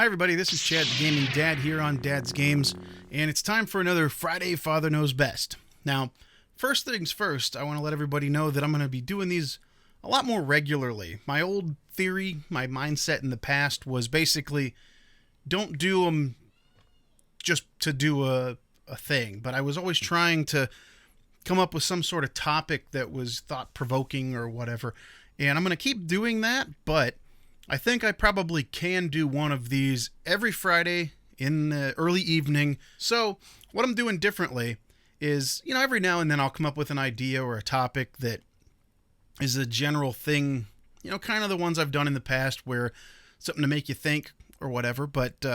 Hi everybody, this is Chad the Gaming Dad here on Dad's Games, and it's time for another Friday Father Knows Best. Now, first things first, I want to let everybody know that I'm going to be doing these a lot more regularly. My old theory, my mindset in the past was basically don't do them just to do a thing, but I was always trying to come up with some sort of topic that was thought-provoking or whatever, and I'm going to keep doing that, but I think I probably can do one of these every Friday in the early evening. So what I'm doing differently is, every now and then I'll come up with an idea or a topic that is a general thing, kind of the ones I've done in the past where something to make you think or whatever. But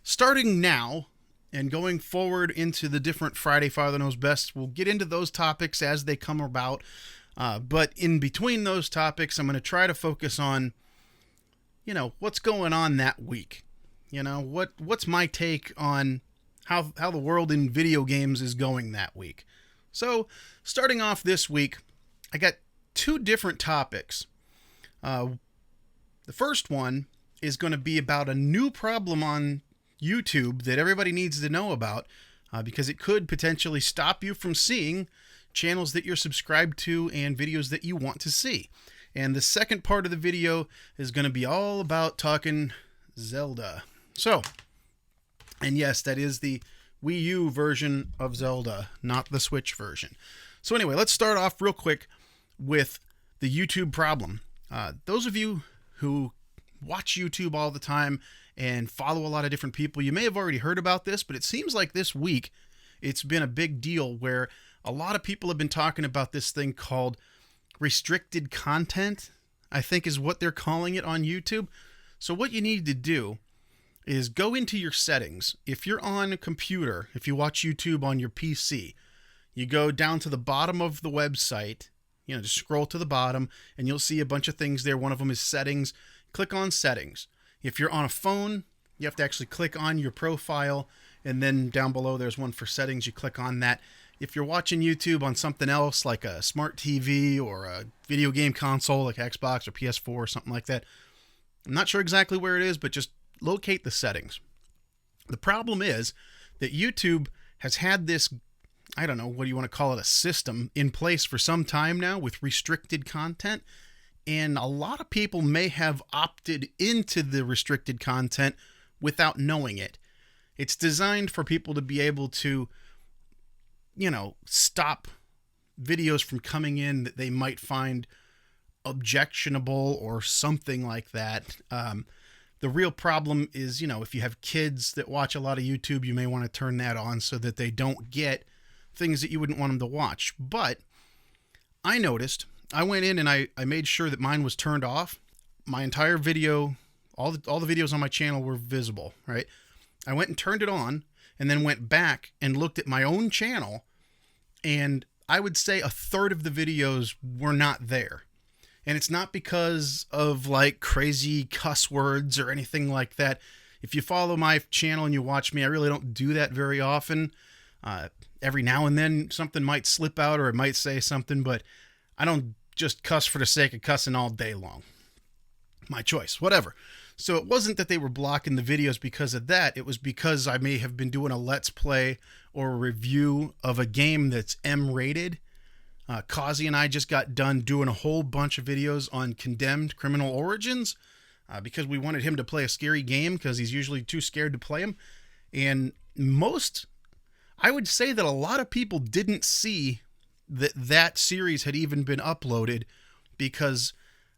starting now and going forward into the different Friday Father Knows Best, we'll get into those topics as they come about. But in between those topics, I'm going to try to focus on what's going on that week. What's my take on how the world in video games is going that week. So, starting off this week, I got two different topics. The first one is going to be about a new problem on YouTube that everybody needs to know about because it could potentially stop you from seeing channels that you're subscribed to and videos that you want to see. And the second part of the video is going to be all about talking Zelda. So, and yes, that is the Wii U version of Zelda, not the Switch version. So anyway, let's start off real quick with the YouTube problem. Those of you who watch YouTube all the time and follow a lot of different people, you may have already heard about this, but it seems like this week it's been a big deal where a lot of people have been talking about this thing called restricted content, I think is what they're calling it on YouTube. So what you need to do is go into your settings. If you're on a computer, if you watch YouTube on your PC, you go down to the bottom of the website, just scroll to the bottom and you'll see a bunch of things there. One of them is settings. Click on settings. If you're on a phone, you have to actually click on your profile, and then down below there's one for settings. You click on that. If you're watching YouTube on something else like a smart TV or a video game console like Xbox or PS4 or something like that, I'm not sure exactly where it is, but just locate the settings. The problem is that YouTube has had this, I don't know, what do you want to call it, a system in place for some time now with restricted content, and a lot of people may have opted into the restricted content without knowing it. It's designed for people to be able to stop videos from coming in that they might find objectionable or something like that. The real problem is, if you have kids that watch a lot of YouTube, you may want to turn that on so that they don't get things that you wouldn't want them to watch. But I noticed, I went in and I made sure that mine was turned off. My entire video, all the videos on my channel were visible, right? I went and turned it on, and then went back and looked at my own channel, and I would say a third of the videos were not there. And it's not because of like crazy cuss words or anything like that. If you follow my channel and you watch me, I really don't do that very often. Every now and then something might slip out or it might say something, but I don't just cuss for the sake of cussing all day long. My choice, whatever. So it wasn't that they were blocking the videos because of that. It was because I may have been doing a Let's Play or a review of a game that's M-rated. Kazi and I just got done doing a whole bunch of videos on Condemned Criminal Origins because we wanted him to play a scary game because he's usually too scared to play them. And I would say that a lot of people didn't see that series had even been uploaded because,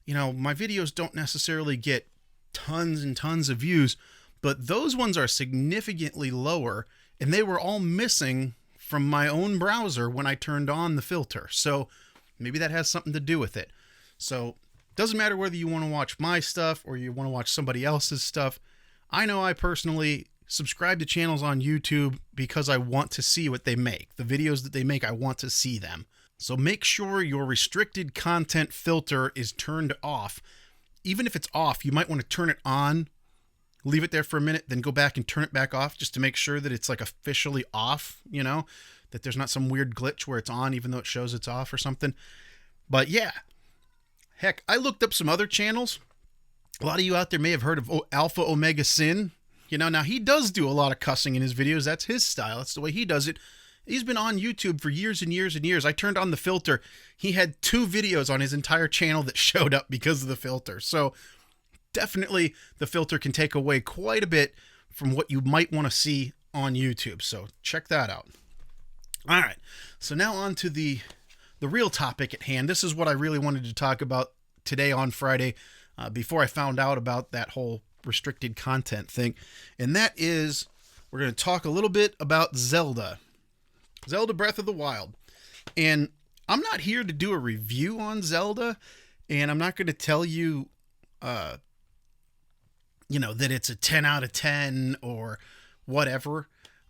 my videos don't necessarily get tons and tons of views, but those ones are significantly lower, and they were all missing from my own browser when I turned on the filter. So maybe that has something to do with it. So it doesn't matter whether you want to watch my stuff or you want to watch somebody else's stuff. I know I personally subscribe to channels on YouTube because I want to see what they make. The videos that they make, I want to see them. So make sure your restricted content filter is turned off. Even if it's off, you might want to turn it on, leave it there for a minute, then go back and turn it back off just to make sure that it's like officially off, that there's not some weird glitch where it's on even though it shows it's off or something. But yeah, heck, I looked up some other channels. A lot of you out there may have heard of Alpha Omega Sin. You know, now he does do a lot of cussing in his videos. That's his style. That's the way he does it. He's been on YouTube for years and years and years. I turned on the filter. He had 2 videos on his entire channel that showed up because of the filter. So definitely the filter can take away quite a bit from what you might want to see on YouTube. So check that out. All right. So now on to the real topic at hand. This is what I really wanted to talk about today on Friday before I found out about that whole restricted content thing. And that is, we're going to talk a little bit about Zelda Breath of the Wild. And I'm not here to do a review on Zelda, and I'm not going to tell you, that it's a 10 out of 10 or whatever.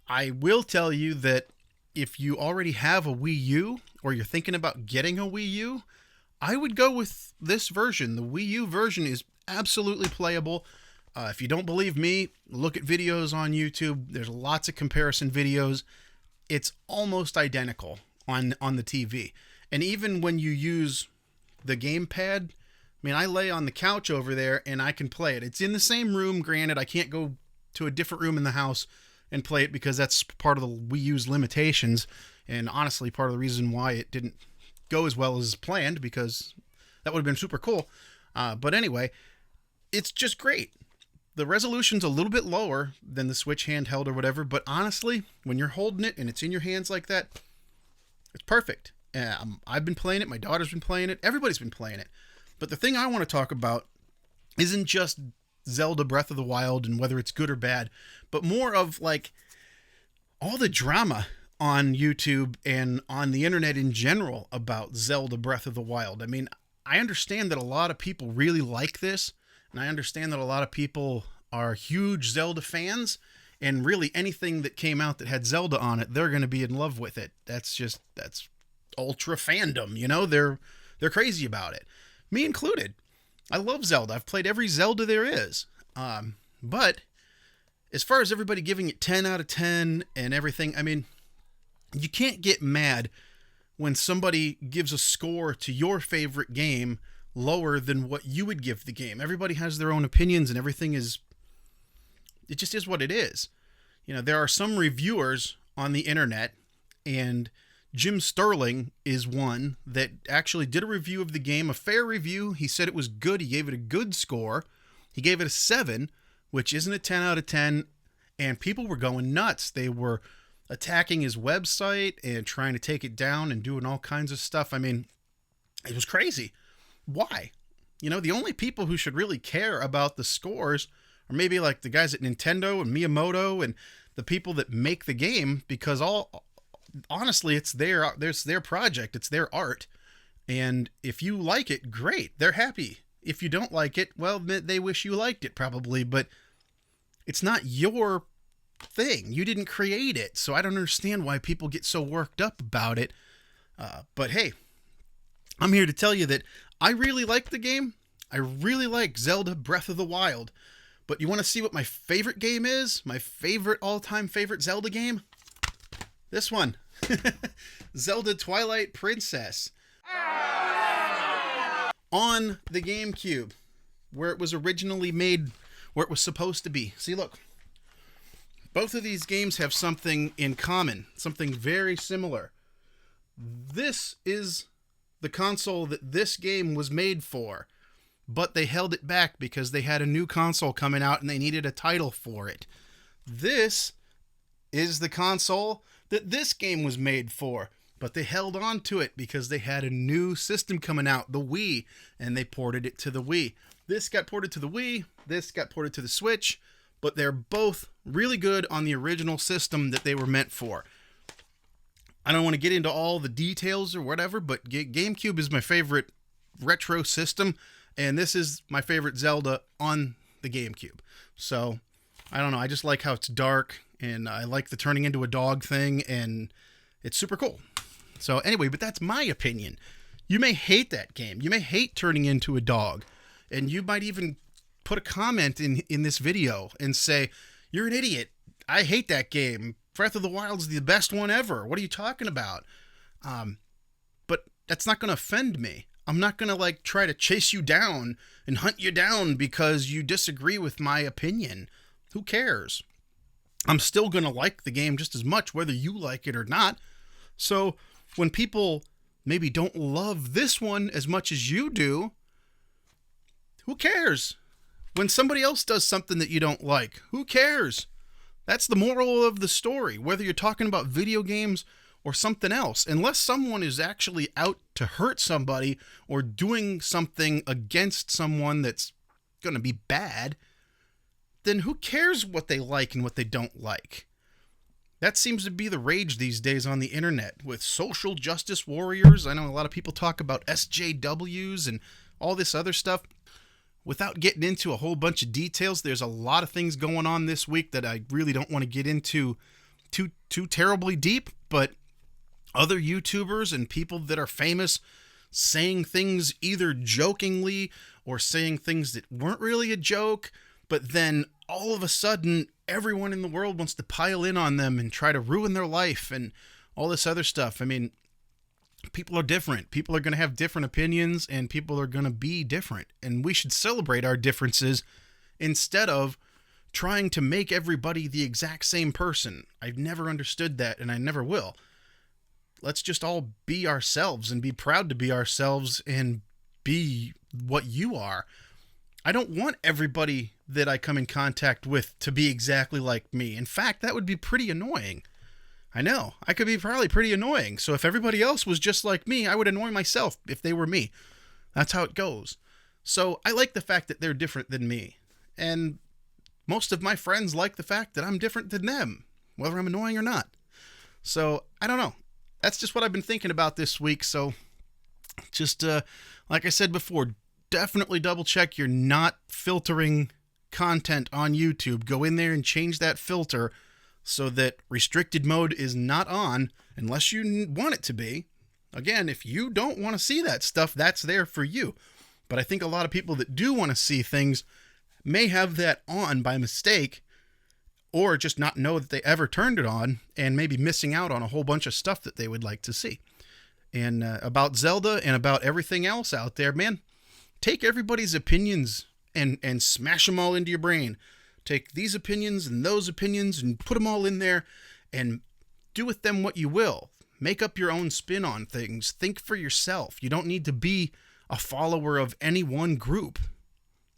I will tell you that if you already have a Wii U or you're thinking about getting a Wii U, I would go with this version. The Wii U version is absolutely playable. If you don't believe me, look at videos on YouTube. There's lots of comparison videos. It's almost identical on the TV. And even when you use the gamepad, I mean, I lay on the couch over there and I can play it. It's in the same room. Granted, I can't go to a different room in the house and play it because that's part of the Wii U's limitations. And honestly, part of the reason why it didn't go as well as planned, because that would have been super cool. But anyway, it's just great. The resolution's a little bit lower than the Switch handheld or whatever, but honestly, when you're holding it and it's in your hands like that, it's perfect. I've been playing it. My daughter's been playing it. Everybody's been playing it. But the thing I want to talk about isn't just Zelda Breath of the Wild and whether it's good or bad, but more of like all the drama on YouTube and on the internet in general about Zelda Breath of the Wild. I mean, I understand that a lot of people really like this, and I understand that a lot of people are huge Zelda fans, and really anything that came out that had Zelda on it, they're going to be in love with it. That's ultra fandom, you know? They're crazy about it. Me included. I love Zelda. I've played every Zelda there is. But as far as everybody giving it 10 out of 10 and everything, I mean, you can't get mad when somebody gives a score to your favorite game lower than what you would give the game. Everybody has their own opinions and everything it just is what it is. You know, there are some reviewers on the internet, and Jim Sterling is one that actually did a review of the game, a fair review. He said it was good. He gave it a good score. He gave it a 7, which isn't a 10 out of 10, and people were going nuts. They were attacking his website and trying to take it down and doing all kinds of stuff. I mean, it was crazy. Why? You know, the only people who should really care about the scores are maybe like the guys at Nintendo and Miyamoto and the people that make the game, because honestly, it's their project, it's their art. And if you like it, great. They're happy. If you don't like it, well, they wish you liked it probably, but it's not your thing. You didn't create it. So I don't understand why people get so worked up about it. But hey, I'm here to tell you that I really like the game. I really like Zelda Breath of the Wild. But you want to see what my favorite game is? My favorite all-time favorite Zelda game? This one. Zelda Twilight Princess. On the GameCube, where it was originally made, where it was supposed to be. See, look. Both of these games have something in common, something very similar. This is the console that this game was made for, but they held it back because they had a new console coming out and they needed a title for it. This is the console that this game was made for, but they held on to it because they had a new system coming out, the Wii, and they ported it to the Wii. This got ported to the Wii, this got ported to the Switch, but they're both really good on the original system that they were meant for. I don't want to get into all the details or whatever, but GameCube is my favorite retro system, and this is my favorite Zelda on the GameCube. So, I don't know, I just like how it's dark, and I like the turning into a dog thing, and it's super cool. So anyway, but that's my opinion. You may hate that game. You may hate turning into a dog, and you might even put a comment in this video and say, you're an idiot. I hate that game. Breath of the Wild's the best one ever. What are you talking about? But that's not going to offend me. I'm not going to try to chase you down and hunt you down because you disagree with my opinion. Who cares? I'm still going to like the game just as much whether you like it or not. So when people maybe don't love this one as much as you do, who cares? When somebody else does something that you don't like, who cares? That's the moral of the story, whether you're talking about video games or something else. Unless someone is actually out to hurt somebody or doing something against someone that's going to be bad, then who cares what they like and what they don't like? That seems to be the rage these days on the internet with social justice warriors. I know a lot of people talk about SJWs and all this other stuff. Without getting into a whole bunch of details, there's a lot of things going on this week that I really don't want to get into too terribly deep, but other YouTubers and people that are famous saying things either jokingly or saying things that weren't really a joke, but then all of a sudden everyone in the world wants to pile in on them and try to ruin their life and all this other stuff. I mean, people are different. People are going to have different opinions, and people are going to be different. And we should celebrate our differences instead of trying to make everybody the exact same person. I've never understood that, and I never will. Let's just all be ourselves and be proud to be ourselves and be what you are. I don't want everybody that I come in contact with to be exactly like me. In fact, that would be pretty annoying. I know. I could be probably pretty annoying. So if everybody else was just like me, I would annoy myself if they were me. That's how it goes. So I like the fact that they're different than me. And most of my friends like the fact that I'm different than them, whether I'm annoying or not. So I don't know. That's just what I've been thinking about this week. So just like I said before, definitely double check you're not filtering content on YouTube. Go in there and change that filter so that restricted mode is not on unless you want it to be. Again, if you don't want to see that stuff, that's there for you. But I think a lot of people that do want to see things may have that on by mistake, or just not know that they ever turned it on and maybe missing out on a whole bunch of stuff that they would like to see. And about Zelda and about everything else out there, man, take everybody's opinions and smash them all into your brain. Take these opinions and those opinions and put them all in there and do with them what you will. Make up your own spin on things. Think for yourself. You don't need to be a follower of any one group.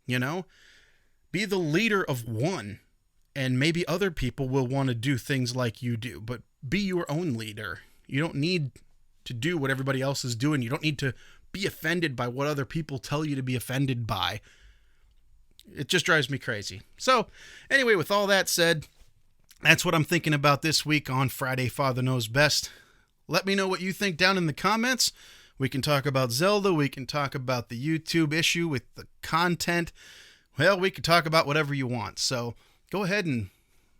You know? Be the leader of one. And maybe other people will want to do things like you do. But be your own leader. You don't need to do what everybody else is doing. You don't need to be offended by what other people tell you to be offended by. It just drives me crazy. So, anyway, with all that said, that's what I'm thinking about this week on Friday Father Knows Best. Let me know what you think down in the comments. We can talk about Zelda. We can talk about the YouTube issue with the content. Well, we can talk about whatever you want. So, go ahead and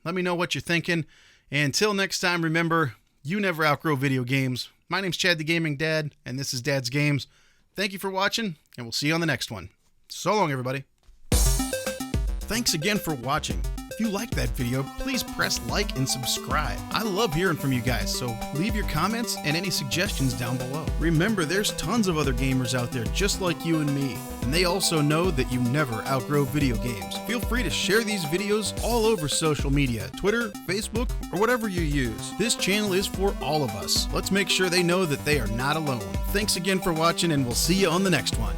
let me know what you're thinking. And until next time, remember, you never outgrow video games. My name's Chad the Gaming Dad, and this is Dad's Games. Thank you for watching, and we'll see you on the next one. So long, everybody. Thanks again for watching. If you liked that video, please press like and subscribe. I love hearing from you guys, so leave your comments and any suggestions down below. Remember, there's tons of other gamers out there just like you and me, and they also know that you never outgrow video games. Feel free to share these videos all over social media, Twitter, Facebook, or whatever you use. This channel is for all of us. Let's make sure they know that they are not alone. Thanks again for watching, and we'll see you on the next one.